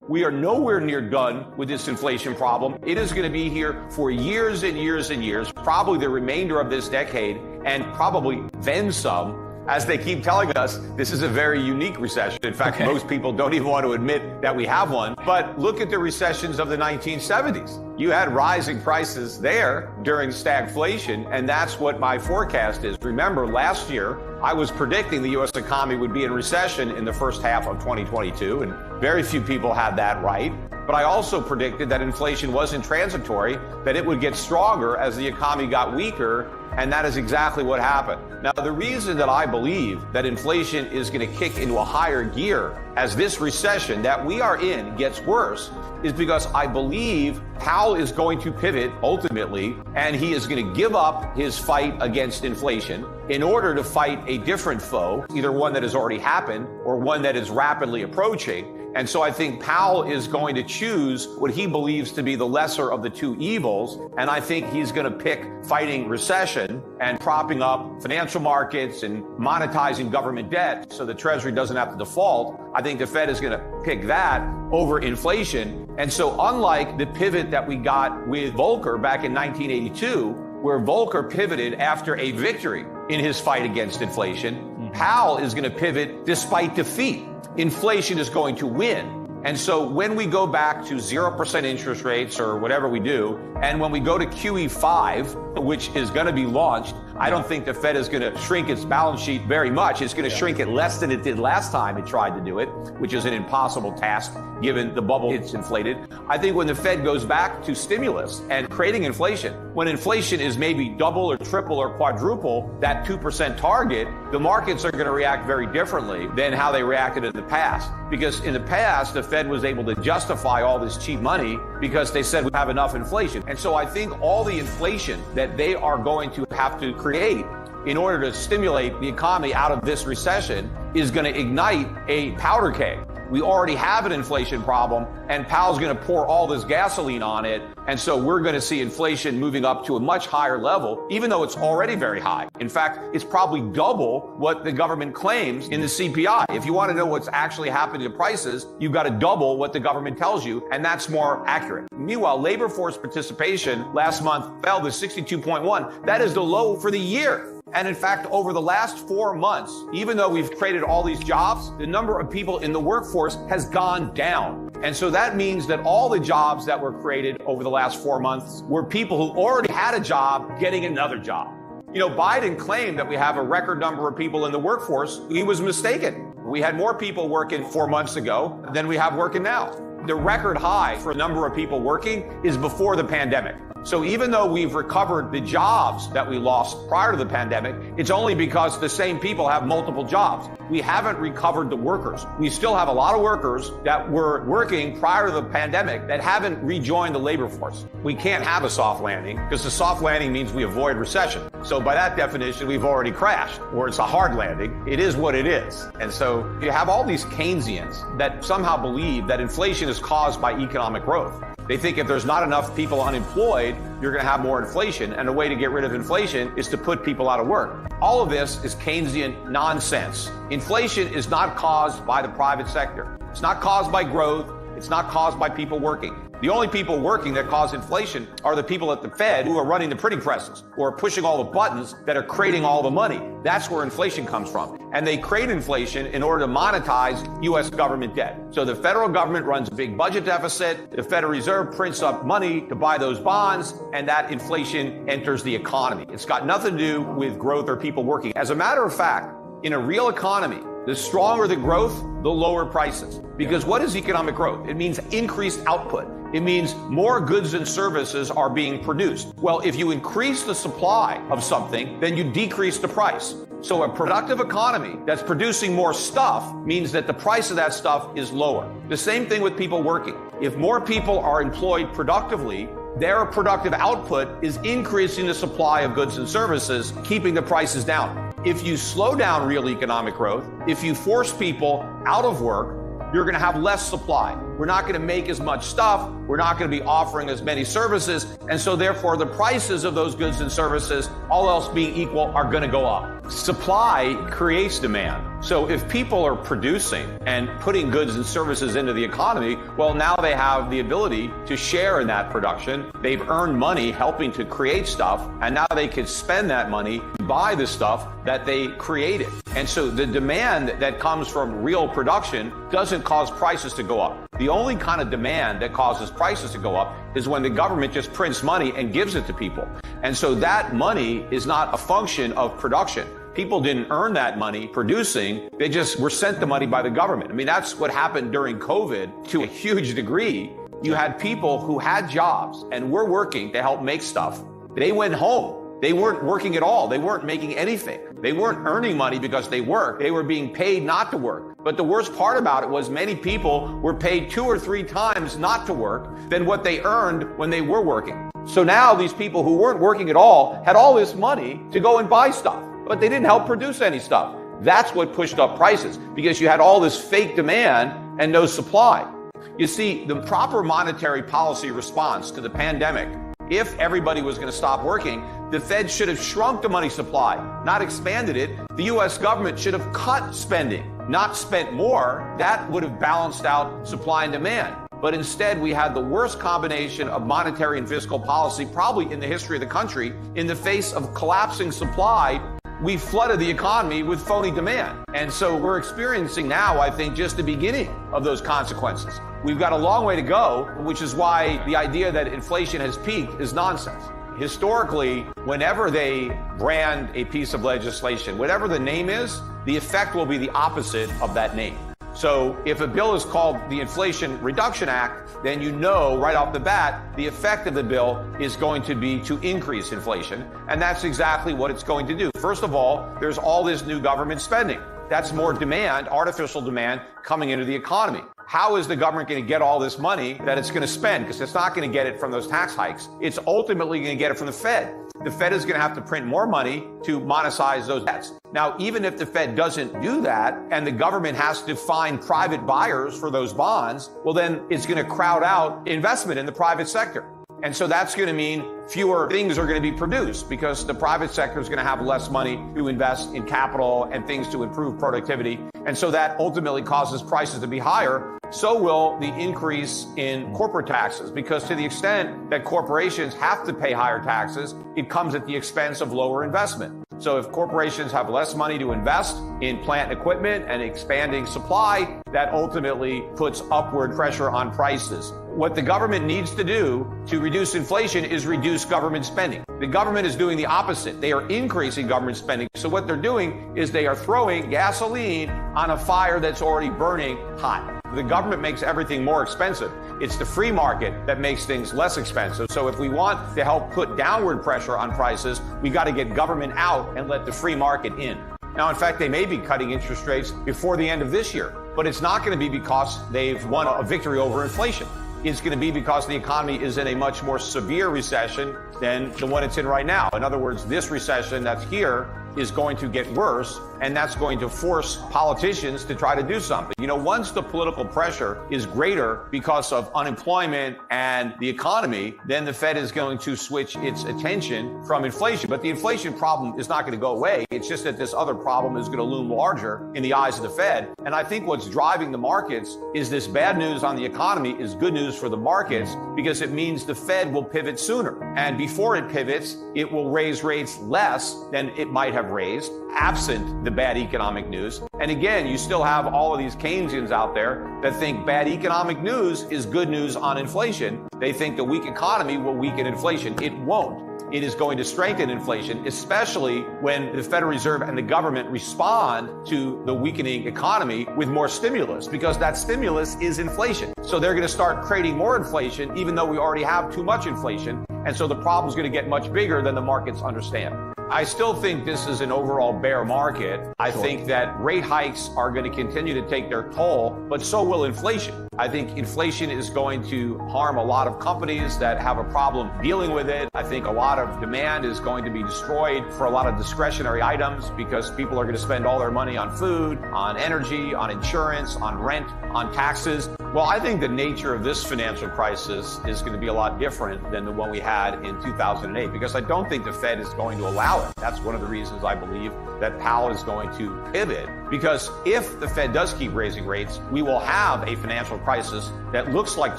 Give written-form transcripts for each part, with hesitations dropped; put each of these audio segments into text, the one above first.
We are nowhere near done with this inflation problem. It is going to be here for years and years and years, probably the remainder of this decade, and probably then some. As they keep telling us, this is a very unique recession. In fact, most people don't even want to admit that we have one. But look at the recessions of the 1970s. You had rising prices there during stagflation, and that's what my forecast is. Remember, last year, I was predicting the U.S. economy would be in recession in the first half of 2022, and very few people had that right. But I also predicted that inflation wasn't transitory, that it would get stronger as the economy got weaker, and that is exactly what happened. Now, the reason that I believe that inflation is going to kick into a higher gear as this recession that we are in gets worse is because I believe Powell is going to pivot ultimately, and he is going to give up his fight against inflation in order to fight a different foe, either one that has already happened or one that is rapidly approaching. And so I think Powell is going to choose what he believes to be the lesser of the two evils. And I think he's going to pick fighting recession and propping up financial markets and monetizing government debt so the Treasury doesn't have to default. I think the Fed is going to pick that over inflation. And so unlike the pivot that we got with Volcker back in 1982, where Volcker pivoted after a victory in his fight against inflation, Powell is going to pivot despite defeat. Inflation is going to win. And so when we go back to 0% interest rates or whatever we do, and when we go to QE5, which is going to be launched, I don't think the Fed is going to shrink its balance sheet very much. It's going to shrink it less than it did last time it tried to do it, which is an impossible task given the bubble it's inflated. I think when the Fed goes back to stimulus and creating inflation, when inflation is maybe double or triple or quadruple that 2% target, the markets are going to react very differently than how they reacted in the past. Because in the past, the Fed was able to justify all this cheap money because they said we have enough inflation. And so I think all the inflation that they are going to have to create in order to stimulate the economy out of this recession is going to ignite a powder keg. We already have an inflation problem, and Powell's going to pour all this gasoline on it. And so we're going to see inflation moving up to a much higher level, even though it's already very high. In fact, it's probably double what the government claims in the CPI. If you want to know what's actually happening to prices, you've got to double what the government tells you, and that's more accurate. Meanwhile, labor force participation last month fell to 62.1. That is the low for the year. And in fact, over the last 4 months, even though we've created all these jobs, the number of people in the workforce has gone down. And so that means that all the jobs that were created over the last 4 months were people who already had a job getting another job. You know, Biden claimed that we have a record number of people in the workforce. He was mistaken. We had more people working 4 months ago than we have working now. The record high for a number of people working is before the pandemic. So even though we've recovered the jobs that we lost prior to the pandemic, it's only because the same people have multiple jobs. We haven't recovered the workers. We still have a lot of workers that were working prior to the pandemic that haven't rejoined the labor force. We can't have a soft landing because the soft landing means we avoid recession. So by that definition, we've already crashed, or it's a hard landing. It is what it is. And so you have all these Keynesians that somehow believe that inflation is caused by economic growth. They think if there's not enough people unemployed, you're going to have more inflation. And the way to get rid of inflation is to put people out of work. All of this is Keynesian nonsense. Inflation is not caused by the private sector. It's not caused by growth. It's not caused by people working. The only people working that cause inflation are the people at the Fed who are running the printing presses, who are pushing all the buttons that are creating all the money. That's where inflation comes from. And they create inflation in order to monetize U.S. government debt. So the federal government runs a big budget deficit. The Federal Reserve prints up money to buy those bonds, and that inflation enters the economy. It's got nothing to do with growth or people working. As a matter of fact, in a real economy, the stronger the growth, the lower prices. Because what is economic growth? It means increased output. It means more goods and services are being produced. Well, if you increase the supply of something, then you decrease the price. So a productive economy that's producing more stuff means that the price of that stuff is lower. The same thing with people working. If more people are employed productively, their productive output is increasing the supply of goods and services, keeping the prices down. If you slow down real economic growth, if you force people out of work, you're going to have less supply. We're not going to make as much stuff. We're not going to be offering as many services. And so therefore, the prices of those goods and services, all else being equal, are going to go up. Supply creates demand. So if people are producing and putting goods and services into the economy, well, now they have the ability to share in that production. They've earned money helping to create stuff, and now they can spend that money to buy the stuff that they created. And so the demand that comes from real production doesn't cause prices to go up. The only kind of demand that causes prices to go up is when the government just prints money and gives it to people. And so that money is not a function of production. People didn't earn that money producing. They just were sent the money by the government. I mean, that's what happened during COVID to a huge degree. You had people who had jobs and were working to help make stuff. They went home. They weren't working at all. They weren't making anything. They weren't earning money because they worked. They were being paid not to work. But the worst part about it was many people were paid 2 or 3 times not to work than what they earned when they were working. So now these people who weren't working at all had all this money to go and buy stuff, but they didn't help produce any stuff. That's what pushed up prices, because you had all this fake demand and no supply. You see, the proper monetary policy response to the pandemic, if everybody was going to stop working, the Fed should have shrunk the money supply, not expanded it. The U.S. government should have cut spending, not spent more. That would have balanced out supply and demand. But instead, we had the worst combination of monetary and fiscal policy probably in the history of the country. In the face of collapsing supply, we flooded the economy with phony demand. And so we're experiencing now, I think, just the beginning of those consequences. We've got a long way to go, which is why the idea that inflation has peaked is nonsense. Historically, whenever they brand a piece of legislation, whatever the name is, the effect will be the opposite of that name. So if a bill is called the Inflation Reduction Act, then you know right off the bat, the effect of the bill is going to be to increase inflation. And that's exactly what it's going to do. First of all, there's all this new government spending. That's more demand, artificial demand, coming into the economy. How is the government going to get all this money that it's going to spend? Because it's not going to get it from those tax hikes. It's ultimately going to get it from the Fed. The Fed is going to have to print more money to monetize those debts. Now, even if the Fed doesn't do that and the government has to find private buyers for those bonds, well, then it's going to crowd out investment in the private sector. And so that's going to mean fewer things are going to be produced because the private sector is going to have less money to invest in capital and things to improve productivity. And so that ultimately causes prices to be higher. So will the increase in corporate taxes, because to the extent that corporations have to pay higher taxes, it comes at the expense of lower investment. So if corporations have less money to invest in plant equipment and expanding supply, that ultimately puts upward pressure on prices. What the government needs to do to reduce inflation is reduce government spending. The government is doing the opposite. They are increasing government spending. So what they're doing is they are throwing gasoline on a fire that's already burning hot. The government makes everything more expensive. It's the free market that makes things less expensive. So if we want to help put downward pressure on prices, we got to get government out and let the free market in. Now, in fact, they may be cutting interest rates before the end of this year, but it's not going to be because they've won a victory over inflation. It's going to be because the economy is in a much more severe recession than the one it's in right now. In other words, this recession that's here is going to get worse, and that's going to force politicians to try to do something. You know, once the political pressure is greater because of unemployment and the economy, then the Fed is going to switch its attention from inflation. But the inflation problem is not going to go away. It's just that this other problem is going to loom larger in the eyes of the Fed. And I think what's driving the markets is this bad news on the economy is good news for the markets, because it means the Fed will pivot sooner. And before it pivots, it will raise rates less than it might have raised, absent the bad economic news. And again, you still have all of these Keynesians out there that think bad economic news is good news on inflation. They think the weak economy will weaken inflation. It won't. It is going to strengthen inflation, especially when the Federal Reserve and the government respond to the weakening economy with more stimulus, because that stimulus is inflation. So they're going to start creating more inflation, even though we already have too much inflation. And so the problem is going to get much bigger than the markets understand. I still think this is an overall bear market. I think that rate hikes are going to continue to take their toll, but so will inflation. I think inflation is going to harm a lot of companies that have a problem dealing with it. I think a lot of demand is going to be destroyed for a lot of discretionary items because people are going to spend all their money on food, on energy, on insurance, on rent, on taxes. Well, I think the nature of this financial crisis is going to be a lot different than the one we had in 2008, because I don't think the Fed is going to allow it. That's one of the reasons I believe that Powell is going to pivot, because if the Fed does keep raising rates, we will have a financial crisis that looks like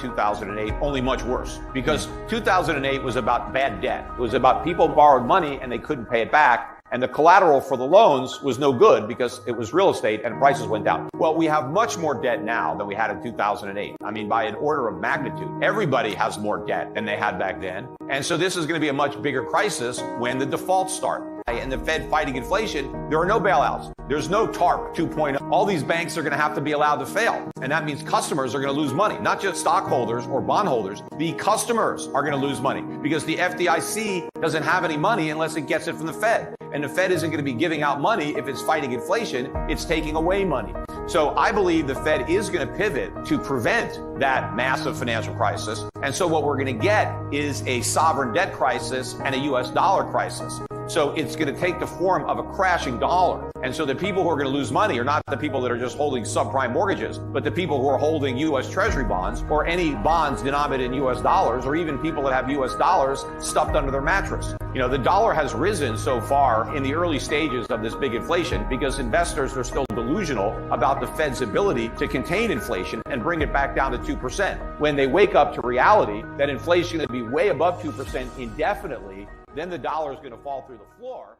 2008, only much worse, because 2008 was about bad debt. It was about people borrowed money and they couldn't pay it back. And the collateral for the loans was no good because it was real estate and prices went down. Well, we have much more debt now than we had in 2008. I mean, by an order of magnitude. Everybody has more debt than they had back then. And so this is going to be a much bigger crisis when the defaults start. And the Fed fighting inflation, there are no bailouts. There's no TARP 2.0. All these banks are going to have to be allowed to fail. And that means customers are going to lose money, not just stockholders or bondholders. The customers are going to lose money because the FDIC doesn't have any money unless it gets it from the Fed. And the Fed isn't going to be giving out money if it's fighting inflation. It's taking away money. So I believe the Fed is going to pivot to prevent that massive financial crisis. And so what we're going to get is a sovereign debt crisis and a US dollar crisis. So it's going to take the form of a crashing dollar. And so the people who are going to lose money are not the people that are just holding subprime mortgages, but the people who are holding U.S. Treasury bonds or any bonds denominated in U.S. dollars, or even people that have U.S. dollars stuffed under their mattress. You know, the dollar has risen so far in the early stages of this big inflation because investors are still delusional about the Fed's ability to contain inflation and bring it back down to 2%. When they wake up to reality that inflation is going to be way above 2% indefinitely, then the dollar is going to fall through the floor.